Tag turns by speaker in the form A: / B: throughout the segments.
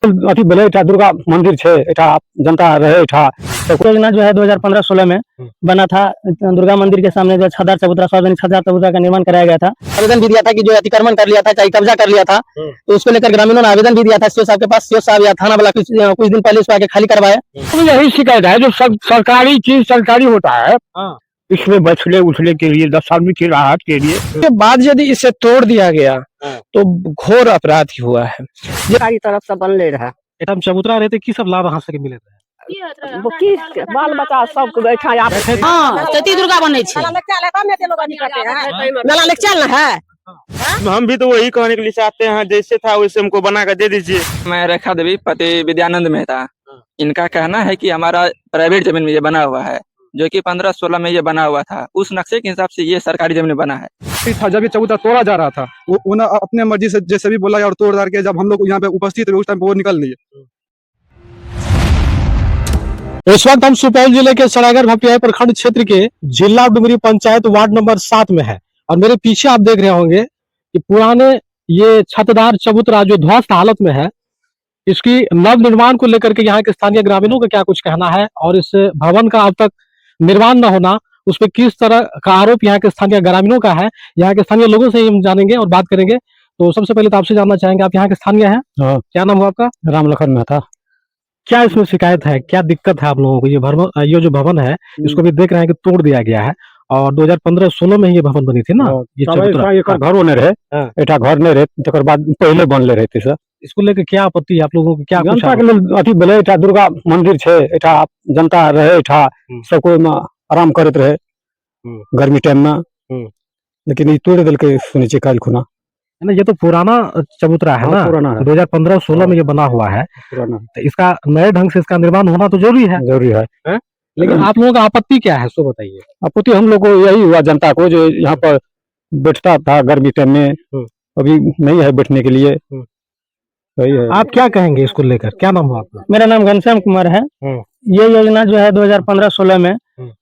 A: अथी भेलै एटा दुर्गा मंदिर है, एटा जनता रहे एटा योजना जो है 2015-16 में बना था। दुर्गा मंदिर के सामने जो छदर चबूतरा सार्वजनिक छदर चबूतरा का निर्माण कराया गया था। आवेदन भी दिया था कि जो अतिक्रमण कर लिया था, चाहे कब्जा कर लिया था, तो उसको लेकर ग्रामीणों ने आवेदन भी दिया था सीओ साहब के पास। सीओ साहब या थाना वाला कुछ दिन पहले उसको आके खाली करवाए।
B: यही शिकायत है, जो सब सरकारी चीज सरकारी होता है, इसमें बछड़े उछले के लिए 10 आदमी की राहत के लिए
C: के बाद यदि इसे तोड़ दिया गया तो घोर अपराध ही हुआ है।
D: सारी तरफ से बनले रहा
A: चबूतरा रहते की सब लाभ यहाँ से मिले थे,
D: बाल बच्चा सब बैठा
E: चैती दुर्गा बने
F: हम भी तो वही कहने के लिए चाहते हैं, जैसे था वैसे हमको बना कर दे दीजिए।
G: मैं रेखा देवी पति विद्यानंद मेहता। इनका कहना है कि हमारा प्राइवेट जमीन में ये बना हुआ है, जो कि 15-16 में ये बना हुआ था। उस नक्शे के हिसाब से ये सरकारी जमीन में बना है।
H: जब ये चबूतरा तोड़ा जा रहा था, वो उन्हें अपने मर्जी से जैसे भी बोला और तोड़ के जब हम लोग यहाँ पे उपस्थित थे उस टाइम वो निकल लिए।
C: इस वक्त हम सुपौल जिले के सरायगढ़ भपटियाही प्रखंड क्षेत्र के जिला डुमरी पंचायत वार्ड नंबर 7 में है और मेरे पीछे आप देख रहे होंगे कि पुराने ये छतदार चबूतरा जो ध्वस्त हालत में है, इसकी नव निर्माण को लेकर के यहाँ के स्थानीय ग्रामीणों का क्या कुछ कहना है और इस भवन का अब तक निर्माण न होना, उस पर किस तरह का आरोप यहाँ के स्थानीय ग्रामीणों का है, यहाँ के स्थानीय लोगों से हम जानेंगे और बात करेंगे। तो सबसे पहले तो आपसे जानना चाहेंगे, आप यहाँ के स्थानीय हैं, क्या नाम हुआ आपका?
A: रामलखन मेहता।
C: क्या इसमें शिकायत है, क्या दिक्कत है आप लोगों को? ये जो भवन है इसको भी देख रहे हैं कि तोड़ दिया गया है और 2015-16 में ये भवन बनी थी ना, ये
A: घरों नहीं रहे, एटा घर नहीं रहे, तकर बाद पहले बनले रहते सर।
C: इसको लेकर क्या आपत्ति है आप लोगों को? क्या
A: जनता के लिए अथी भेलै एटा दुर्गा मंदिर है, एटा जनता रहे एटा सब कोई में आराम करते रहे गर्मी टाइम में, लेकिन ये तोड़ दिल के सुने छे काल खुना।
C: ये तो पुराना चबूतरा है ना,
A: पुराना है,
C: 2015-16 में ये बना हुआ है, तो इसका नए ढंग से इसका निर्माण होना तो जरूरी है। लेकिन आप लोगों का आपत्ति क्या है, सो बताइए।
A: आपत्ति हम लोग को यही हुआ जनता को, जो यहाँ पर बैठता था गर्मी टाइम में, अभी नहीं है बैठने के लिए। सही है।
C: आप क्या कहेंगे इसको लेकर? क्या नाम हुआ आपका?
A: मेरा नाम घनश्याम कुमार है। ये योजना जो है 2015-16 में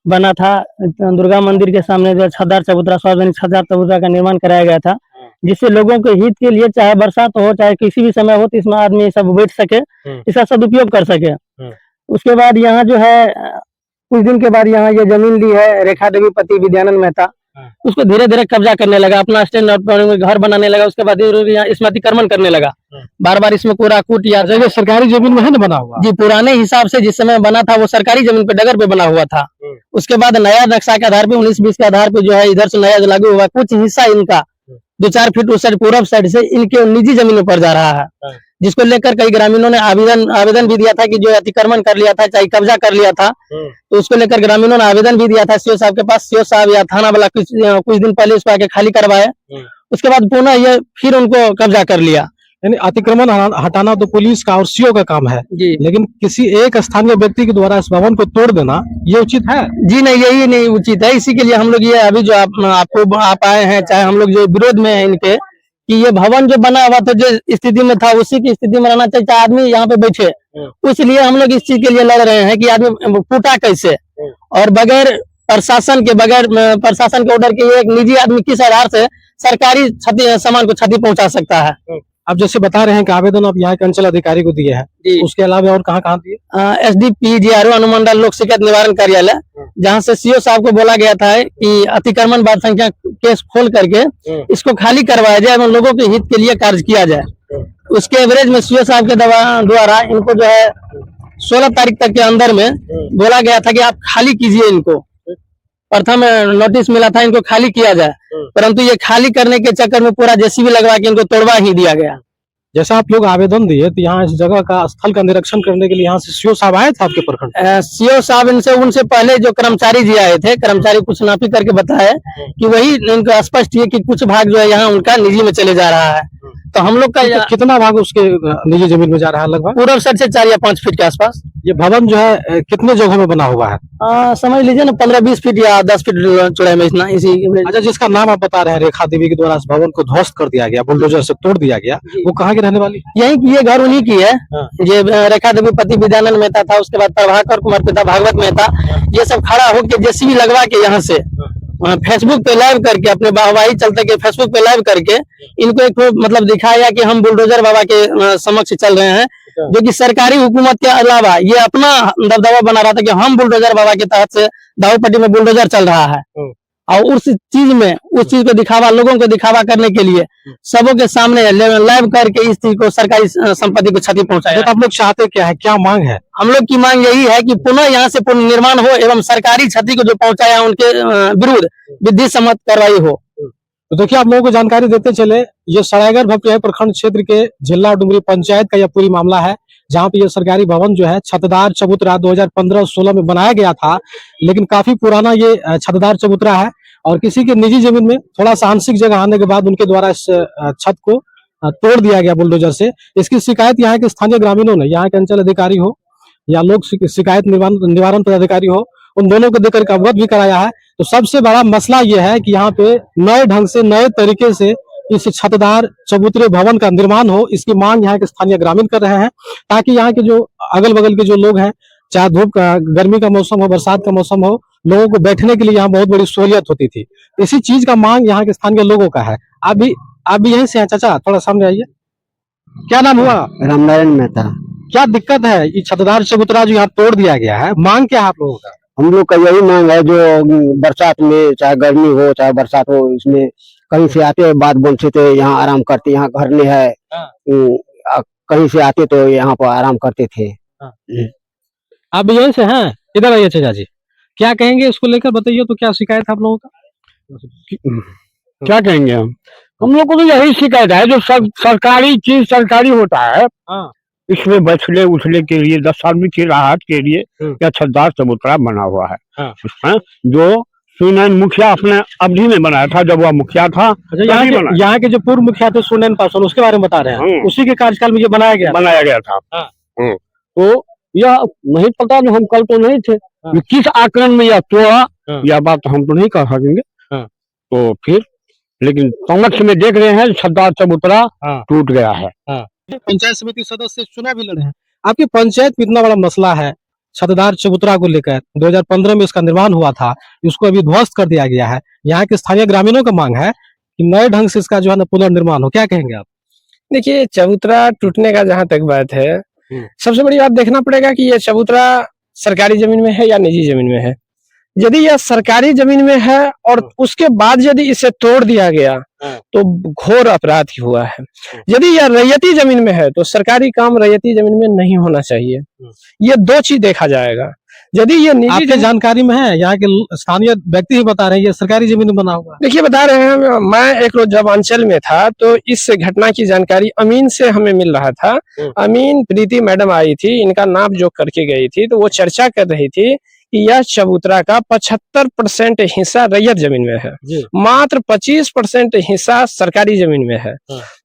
A: बना था। दुर्गा मंदिर के सामने जो छदर चबूतरा सार्वजनिक छदर चबूतरा का निर्माण कराया गया था, जिससे लोगों के हित के लिए, चाहे बरसात हो चाहे किसी भी समय हो, तो इसमें आदमी सब बैठ सके, इसका सदुपयोग कर सके। उसके बाद यहाँ जो है कुछ दिन के बाद यहाँ ये जमीन ली है रेखा देवी पति विद्यानंद मेहता, उसको धीरे धीरे कब्जा करने लगा, अपना स्टैंड घर बनाने लगा। उसके बाद इसमें अतिक्रमण करने लगा, बार बार इसमें कूड़ा कूट या
C: जगह सरकारी जमीन में है ना बना हुआ
A: जी। पुराने हिसाब से जिस समय बना था वो सरकारी जमीन पे डगर पे बना हुआ था। उसके बाद नया नक्शा के आधार पे 19-20 के आधार पे जो है इधर से नया लागू हुआ। कुछ हिस्सा इनका 2-4 फीट उस साइड पूर्व साइड से इनके निजी जमीनों पर जा रहा है, जिसको लेकर कई ग्रामीणों ने आवेदन भी दिया था कि जो अतिक्रमण कर लिया था, चाहे कब्जा कर लिया था, तो उसको लेकर ग्रामीणों ने आवेदन भी दिया था सीओ साहब के पास। सीओ साहब या थाना वाला कुछ दिन पहले उसको आके खाली करवाए। उसके बाद पुनः ये फिर उनको कब्जा कर लिया।
C: यानी अतिक्रमण हटाना तो पुलिस का और सीओ का काम है
A: जी,
C: लेकिन किसी एक स्थानीय व्यक्ति के द्वारा इस भवन को तोड़ देना ये उचित है?
A: जी नहीं, यही नहीं उचित है। इसी के लिए हम लोग ये अभी जो आप आए हैं, चाहे हम लोग जो विरोध में है इनके, कि ये भवन जो बना हुआ था जो स्थिति में था उसी की स्थिति में रहना चाहिए, चाहे आदमी यहाँ पे बैठे। इसलिए हम लोग इस चीज के लिए लड़ रहे हैं कि आदमी फूटा कैसे, और बगैर प्रशासन के ऑर्डर के एक निजी आदमी किस आधार से सरकारी सामान को क्षति पहुंचा सकता है।
C: आप जैसे बता रहे हैं कि आवेदन आप यहाँ के अंचल अधिकारी को दिए हैं, उसके अलावा और कहाँ दिए?
A: SDP अनुमंडल लोक शिकायत निवारण कार्यालय, जहाँ से सीओ साहब को बोला गया था कि अतिक्रमण वार्ड संख्या केस खोल करके इसको खाली करवाया जाए और लोगों के हित के लिए कार्य किया जाए। उसके एवरेज में सीओ साहब के द्वारा इनको जो है 16 तारीख तक के अंदर में बोला गया था कि आप खाली कीजिए। इनको प्रथम नोटिस मिला था इनको खाली किया जाए, परंतु ये खाली करने के चक्कर में पूरा जेसीबी लगवा के इनको तोड़वा ही दिया गया।
C: जैसा आप लोग आवेदन दिए तो यहाँ इस जगह का स्थल का निरीक्षण करने के लिए यहाँ से सीओ साहब आए थे आपके प्रखंड?
A: सीओ साहब उनसे पहले जो कर्मचारी जी आए थे, कर्मचारी कुछ नापी करके बताए कि वही इनको स्पष्ट है कि कुछ भाग जो है यहाँ उनका निजी में चले जा रहा है। तो हम लोग का
C: कितना भाग उसके निजी जमीन में जा रहा है? लगभग
A: पूर्व साइड से 4 या 5 फीट के आसपास।
C: ये भवन जो है कितने जगहों में बना हुआ है?
A: समझ लीजिए ना 15-20 फीट या 10 फीट चौड़ाई में इतना इसी।
C: अच्छा, जिसका नाम आप बता रहे हैं रेखा देवी के द्वारा इस भवन को ध्वस्त कर दिया गया, बुलडोजर से तोड़ दिया गया, वो कहाँ की रहने वाली?
A: यही की, ये घर उन्हीं की है। ये रेखा देवी पति विद्यानंद मेहता था, उसके बाद प्रभाकर कुमार पिता भागवत मेहता, ये सब खड़ा होकर जेसीबी लगवा के यहाँ से फेसबुक पे लाइव करके, अपने वाहवाही चलते के फेसबुक पे लाइव करके इनको एक मतलब दिखाया कि हम बुलडोजर बाबा के समक्ष चल रहे हैं। जो कि सरकारी हुकूमत के अलावा ये अपना दबदबा बना रहा था कि हम बुलडोजर बाबा के तहत से दाऊपट्टी में बुलडोजर चल रहा है। और उस चीज को दिखावा, लोगों को दिखावा करने के लिए सबों के सामने लाइव करके इस चीज को, सरकारी संपत्ति को क्षति पहुंचाया।
C: तो आप लोग चाहते क्या है, क्या मांग है?
A: हम लोग की मांग यही है कि पुनः यहाँ से पुनर्निर्माण हो एवं सरकारी क्षति को जो पहुंचाया उनके विरुद्ध विधि सम्मत कार्रवाई हो।
C: तो देखिए, आप लोगों को जानकारी देते चले, ये सरायगढ़ भपटियाही प्रखंड क्षेत्र के जिला डुमरी पंचायत का यह पूरी मामला है, जहाँ पे ये सरकारी भवन जो है छतदार चबूतरा 2015-16 में बनाया गया था, लेकिन काफी पुराना ये छतदार चबूतरा है और किसी के निजी जमीन में थोड़ा सा आंशिक जगह आने के बाद उनके द्वारा इस छत को तोड़ दिया गया बुलडोजर से। इसकी शिकायत यहाँ के स्थानीय ग्रामीणों ने, यहाँ के अंचल अधिकारी हो या लोग शिकायत निवारण पदाधिकारी हो, उन दोनों को देकर अवगत भी कराया है। तो सबसे बड़ा मसला ये है कि यहाँ पे नए ढंग से, नए तरीके से इस छतदार चबूतरे भवन का निर्माण हो, इसकी मांग यहाँ के स्थानीय ग्रामीण कर रहे हैं, ताकि यहाँ के जो अगल बगल के जो लोग हैं, चाहे धूप का, गर्मी का मौसम हो, बरसात का मौसम हो, लोगों को बैठने के लिए यहाँ बहुत बड़ी सहूलियत होती थी। इसी चीज का मांग यहाँ के स्थानीय लोगों का है। आप भी यहीं से हैं चाचा, थोड़ा सामने आइए। क्या नाम हुआ?
I: रामनारायण मेहता।
C: क्या दिक्कत है? ये छतदार चबूतरा जो यहाँ तोड़ दिया गया है, मांग क्या है आप लोगों का?
I: हम लोग का यही मांग है, जो बरसात में चाहे गर्मी हो चाहे बरसात हो, इसमें कहीं से आते बात बोलते थे, यहाँ आराम करते, यहाँ घर नहीं है, कहीं से आते तो यहाँ पर आराम करते थे।
C: आप भी यहीं से हैं? इधर आइए चाचा जी, क्या कहेंगे इसको लेकर, बताइए। तो क्या शिकायत है आप लोगों का?
B: क्या कहेंगे हम लोग को तो यही शिकायत है, जो सरकारी चीज सरकारी होता है, इसमें बैठने उठने के लिए 10 आदमी की राहत के लिए यह छतदार चबूतरा बना हुआ है। जो सुनैन मुखिया अपने अवधि में बनाया था, जब वह मुखिया था।
C: यहाँ के जो पूर्व मुखिया थे सुनैन पासवान, उसके बारे में बता रहे हैं, उसी के कार्यकाल में ये बनाया गया था।
B: तो यह नहीं पता, हम कल तो नहीं थे, किस आकलन में यह तोड़ा, यह बात हम तो नहीं कह सकेंगे। तो फिर लेकिन समक्ष में देख रहे हैं छतदार चबूतरा टूट गया है।
C: पंचायत समिति सदस्य चुनाव भी लड़े हैं। आपकी पंचायत में इतना बड़ा मसला है छतदार चबूतरा को लेकर, 2015 में इसका निर्माण हुआ था, इसको अभी ध्वस्त कर दिया गया है। यहाँ के स्थानीय ग्रामीणों का मांग है कि नए ढंग से इसका जो है ना पुनर्निर्माण हो। क्या कहेंगे आप?
J: देखिए, चबूतरा टूटने का जहाँ तक बात है, सबसे बड़ी बात देखना पड़ेगा कि ये चबूतरा सरकारी जमीन में है या निजी जमीन में है। यदि यह सरकारी जमीन में है और उसके बाद यदि इसे तोड़ दिया गया तो घोर अपराध ही हुआ है। यदि यह रैयती जमीन में है तो सरकारी काम रैयती जमीन में नहीं होना चाहिए। ये दो चीज देखा जाएगा। यदि ये निजी
C: जानकारी में है, यहाँ के स्थानीय व्यक्ति ही बता रहे हैं ये सरकारी जमीन में बना हुआ।
J: देखिए, बता रहे हैं, मैं एक रोज जब अंचल में था तो इस घटना की जानकारी अमीन से हमें मिल रहा था। अमीन प्रीति मैडम आई थी, इनका नाप जोख करके गई थी, तो वो चर्चा कर रही थी कि यह चबूतरा का 75% हिस्सा रैयत जमीन में है, मात्र 25% हिस्सा सरकारी जमीन में है।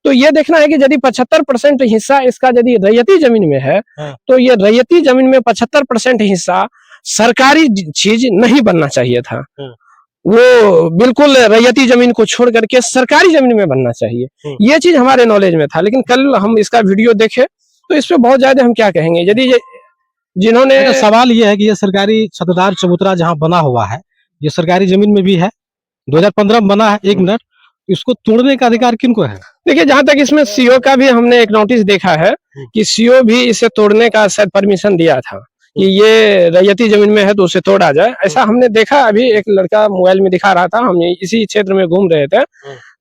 J: तो ये देखना है कि यदि 75% हिस्सा इसका यदि रैयती जमीन में है तो ये रैयती जमीन में 75% हिस्सा सरकारी चीज नहीं बनना चाहिए था। वो बिल्कुल रैयती जमीन को छोड़ करके सरकारी जमीन में बनना चाहिए। ये चीज हमारे नॉलेज में था, लेकिन कल हम इसका वीडियो देखे तो इस पे बहुत ज्यादा हम क्या कहेंगे। यदि जिन्होंने
C: सवाल ये है कि ये सरकारी छतदार चबूतरा जहाँ बना हुआ है, ये सरकारी जमीन में भी है, 2015 में बना है। 1 मिनट, इसको तोड़ने का अधिकार किनको है?
J: देखिए, जहां तक इसमें सीओ का भी हमने एक नोटिस देखा है कि सीओ भी इसे तोड़ने का शायद परमिशन दिया था कि ये रैयती जमीन में है तो उसे तोड़ा जाए। ऐसा हमने देखा, अभी एक लड़का मोबाइल में दिखा रहा था, हम इसी क्षेत्र में घूम रहे थे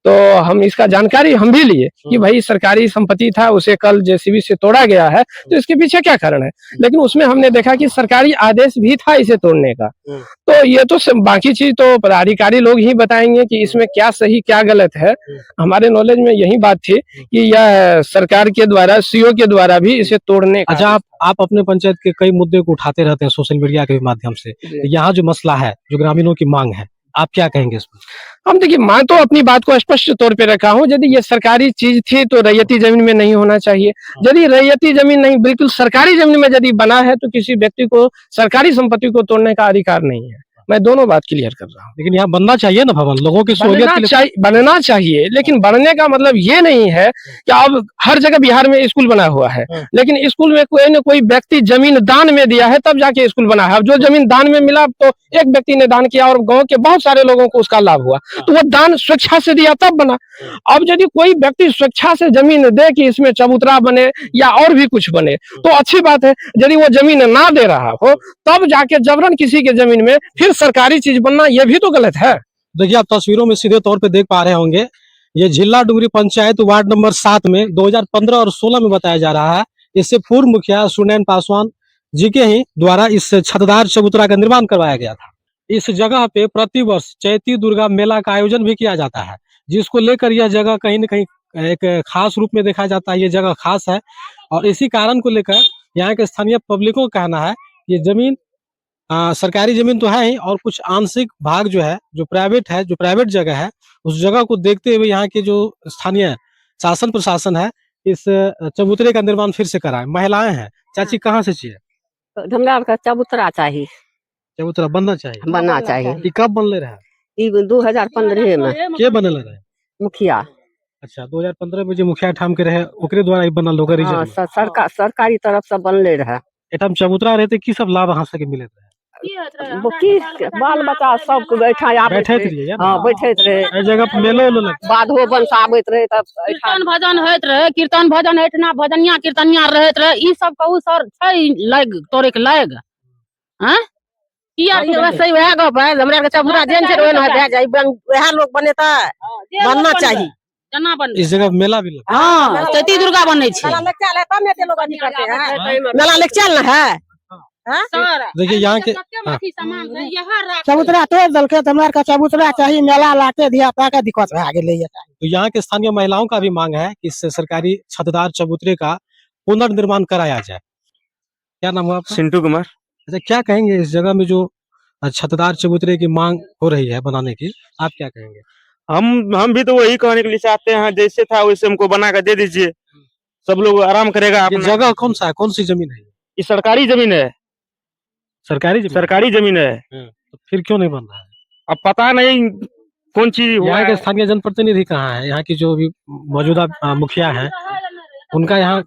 J: तो हम इसका जानकारी हम भी लिए कि भाई सरकारी संपत्ति था, उसे कल जेसीबी से तोड़ा गया है, तो इसके पीछे क्या कारण है। लेकिन उसमें हमने देखा कि सरकारी आदेश भी था इसे तोड़ने का। तो ये तो बाकी चीज तो पदाधिकारी लोग ही बताएंगे कि इसमें क्या सही क्या गलत है। हमारे नॉलेज में यही बात थी कि यह सरकार के द्वारा, सीओ के द्वारा भी इसे तोड़ने का।
C: अच्छा, आप अपने पंचायत के कई मुद्दे को उठाते रहते हैं सोशल मीडिया के माध्यम से, यहाँ जो मसला है, जो ग्रामीणों की मांग है, आप क्या कहेंगे इसमें?
J: हम देखिए, मैं तो अपनी बात को स्पष्ट तौर पे रखा हूँ। यदि ये सरकारी चीज थी तो रैयती जमीन में नहीं होना चाहिए। यदि रैयती जमीन नहीं, बिल्कुल सरकारी जमीन में यदि बना है तो किसी व्यक्ति को सरकारी संपत्ति को तोड़ने का अधिकार नहीं है। मैं दोनों बात क्लियर कर रहा हूँ।
C: लेकिन यहाँ बनना चाहिए ना भवन, लोगों की सहूलियत के लिए।
J: बनना चाहिए, लेकिन बनने का मतलब ये नहीं है कि अब हर जगह बिहार में स्कूल बना हुआ है, लेकिन स्कूल में कोई न कोई व्यक्ति जमीन दान में दिया है तब जाके स्कूल बना है। अब जो जमीन दान में मिला तो एक व्यक्ति ने दान किया और गांव के बहुत सारे लोगों को उसका लाभ हुआ, तो वो दान स्वेच्छा से दिया तब बना। अब यदि कोई व्यक्ति स्वेच्छा से जमीन दे कि इसमें चबूतरा बने या और भी कुछ बने तो अच्छी बात है। यदि वो जमीन ना दे रहा हो तब जाके जबरन किसी के जमीन में फिर सरकारी चीज बनना, ये भी तो गलत है।
C: देखिए, आप तस्वीरों में सीधे तौर पे देख पा रहे होंगे, ये जिला डुमरी पंचायत वार्ड नंबर 7 में 2015 और 16 में बताया जा रहा है। इससे पूर्व मुखिया सुनैन पासवान जी के ही द्वारा इस छतदार चबूतरा का निर्माण करवाया गया था। इस जगह पे प्रतिवर्ष चैती दुर्गा मेला का आयोजन भी किया जाता है, जिसको लेकर यह जगह कहीं न कहीं एक खास रूप में देखा जाता है। ये जगह खास है और इसी कारण को लेकर यहाँ के स्थानीय पब्लिकों का कहना है ये जमीन सरकारी जमीन तो है ही, और कुछ आंशिक भाग जो है जो प्राइवेट जगह है, उस जगह को देखते हुए यहाँ के जो स्थानीय शासन प्रशासन है इस चबूतरे का निर्माण फिर से कराए। महिलाएं हैं, चाची कहाँ से चाहिए?
D: हमरा का चबूतरा चाहिए,
C: चबूतरा बनना चाहिए। ये कब बनले रहा?
D: 2015 में
C: के बनल रहे?
D: मुखिया।
C: अच्छा, 2015 में जो मुखिया ठाम के रहे ओकरे द्वारा ही बनल होगा
D: हाँ,
C: रिजर्व।
D: सरकारी तरफ से बनले रहा।
C: एठम चबूतरा रहते की सब लाभ अहाँ सबके मिलत रहे?
D: बाल बच्चा सब बैठा
C: बैठैत रहिए यार।
D: हाँ, बैठैत रहे।
C: एहि जगह पे मेलो लगता।
D: बाधो बंस आबैत रहे तब
E: कीर्तन भजन होइत रहे, कीर्तन भजन एठना भजनिया कीर्तनिया रहैत रहे। ई सब कहू सर छै लाग तोरे के लाग हैं किया वैसे वह गप है। हमरा के चबूतरा जेन छै ओहन भए जाई, वह लोग बनेता बनना चाहिए जना बन।
C: इस जगह मेला भी लगता
E: हां, चैती दुर्गा बनै छै।
D: मेला लेके चल है तब में लोग नहीं करते हैं। मेला लेके चल ना है।
E: सर
C: देखिए यहाँ के
D: चबूतरा तोड़ दल के हमरा का चबूतरा चाहिए, मेला लाके दिया का दिक्कत भए गेलै।
C: तो यहाँ के स्थानीय महिलाओं का भी मांग है कि इस सरकारी छतदार चबूतरे का पुनर्निर्माण कराया जाए। क्या नाम हुआ आपका?
F: सिंटू कुमार।
C: अच्छा, क्या कहेंगे इस जगह में जो छतदार चबूतरे की मांग हो रही है बनाने की, आप क्या कहेंगे?
F: हम भी तो वही कहने के लिए चाहते हैं, जैसे था वैसे हमको बना कर दे दीजिए, सब लोग आराम करेगा।
C: ये
F: अपना
C: जगह कौन सा है, कौन सी जमीन है?
F: ये सरकारी जमीन है।
C: सरकारी जमीन
F: है।
C: तो फिर क्यों नहीं बन रहा है?
F: अब पता नहीं कौन चीज हुआ
C: यहाँ के
F: है।
C: स्थानीय जनप्रतिनिधि कहाँ है? यहाँ की जो भी मौजूदा मुखिया है उनका यहाँ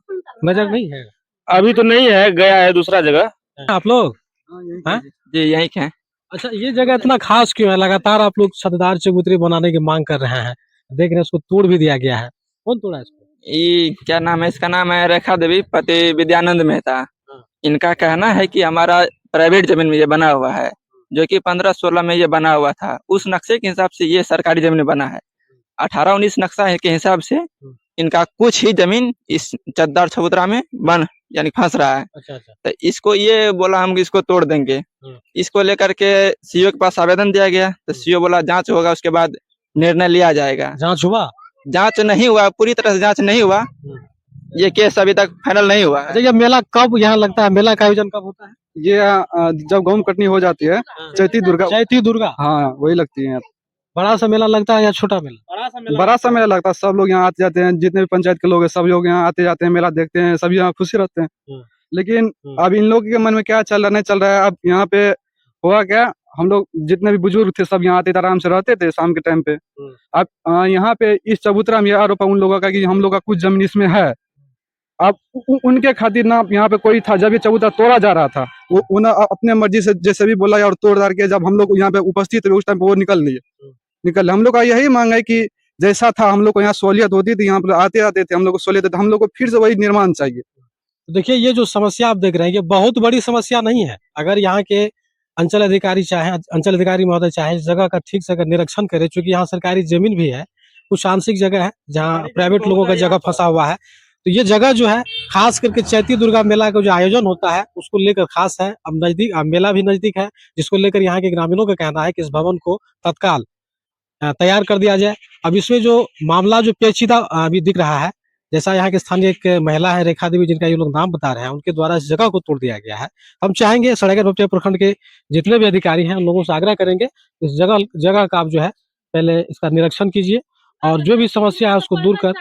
C: नजर नहीं है?
F: अभी तो नहीं है, गया है दूसरा जगह।
C: आप लोग
G: जी यही है।
C: अच्छा, ये जगह इतना खास क्यों है? लगातार आप लोग छतदार चबूतरे बनाने की मांग कर रहे हैं, देख रहे हैं उसको तोड़ भी दिया गया है। कौन तोड़ा इसको?
G: ये क्या नाम है इसका? नाम है रेखा देवी, पति विद्यानंद मेहता। इनका कहना है कि हमारा प्राइवेट जमीन में ये बना हुआ है, जो कि 15-16 में ये बना हुआ था। उस नक्शे के हिसाब से ये सरकारी जमीन में बना है। 18-19 नक्शा के हिसाब से इनका कुछ ही जमीन इस चद्दार चबूतरा में बन यानी फंस रहा है।
C: अच्छा।
G: तो इसको ये बोला हम इसको तोड़ देंगे। इसको लेकर के सीओ के पास आवेदन दिया गया, तो सीओ बोला जांच होगा, उसके बाद निर्णय लिया जाएगा।
C: जांच हुआ?
G: जांच नहीं हुआ, पूरी तरह से जांच नहीं हुआ। ये केस अभी तक फाइनल नहीं हुआ है।
C: अच्छा, ये मेला कब यहाँ लगता है? मेला का आयोजन कब होता है?
H: ये जब गेहूं कटनी हो जाती है, चैती दुर्गा, हाँ वही लगती है।
C: बड़ा सा मेला लगता है या छोटा मेला?
H: बड़ा सा मेला लगता है। सब लोग यहाँ आते जाते हैं, जितने भी पंचायत के लोग हैं सब लोग यहाँ आते जाते हैं, मेला देखते हैं, सभी यहाँ खुशी रहते हैं। लेकिन अब इन लोगों के मन में क्या चल रहा नहीं चल रहा है। अब यहाँ पे हुआ क्या, हम लोग जितने भी बुजुर्ग थे सब यहाँ आते थे, आराम से रहते थे शाम के टाइम पे। अब यहाँ पे इस चबूतरा में आरोप उन लोगों का कि हम लोग का कुछ जमीन इसमें है। अब उनके खातिर ना यहाँ पे कोई था, जब ये चबूतरा तोड़ा जा रहा था वो उन्हें अपने मर्जी से जैसे भी बोला और तोड़ दार के जब हम लोग यहाँ पे उपस्थित थे उस टाइम पे वो निकल हम लोग का यही मांग है कि जैसा था हम लोग को यहाँ सहूलियत होती थी, यहाँ पे आते आते थे, हम लोग को सहूलियत थी, हम लोग को फिर से वही निर्माण चाहिए।
C: देखिए, ये जो समस्या आप देख रहे हैं ये बहुत बड़ी समस्या नहीं है। अगर यहाँ के अंचल अधिकारी महोदय चाहे इस जगह का ठीक से अगर निरीक्षण करे, चूंकि यहाँ सरकारी जमीन भी है, कुछ आंशिक जगह है जहाँ प्राइवेट लोगों का जगह फंसा हुआ है, तो ये जगह जो है खास करके चैती दुर्गा मेला का जो आयोजन होता है उसको लेकर खास है। अब मेला भी नजदीक है, जिसको लेकर यहाँ के ग्रामीणों का कहना है कि इस भवन को तत्काल तैयार कर दिया जाए। अब इसमें जो मामला जो पेचीदा अभी दिख रहा है, जैसा यहाँ के स्थानीय एक महिला है रेखा देवी, जिनका ये लोग नाम बता रहे हैं, उनके द्वारा इस जगह को तोड़ दिया गया है। हम चाहेंगे सरायघाट भपटिया प्रखंड के जितने भी अधिकारी हैं उन लोगों से आग्रह करेंगे इस जगह का आप जो है पहले इसका निरीक्षण कीजिए और जो भी समस्या है उसको दूर कर